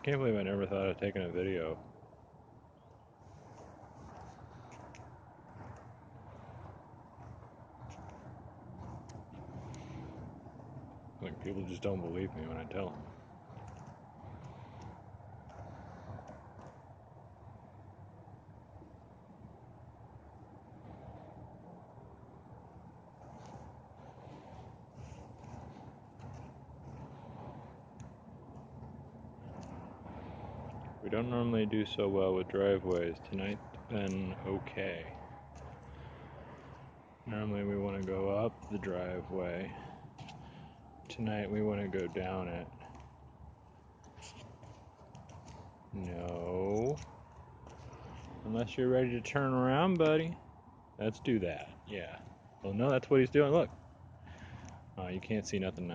can't believe I never thought of taking a video. Like, people just don't believe me when I tell them. We don't normally do so well with driveways. Tonight's been okay. Normally we want to go up the driveway. Tonight we want to go down it. No. Unless you're ready to turn around, buddy. Let's do that. Yeah. Well, no, that's what he's doing. Look. Oh, you can't see nothing now.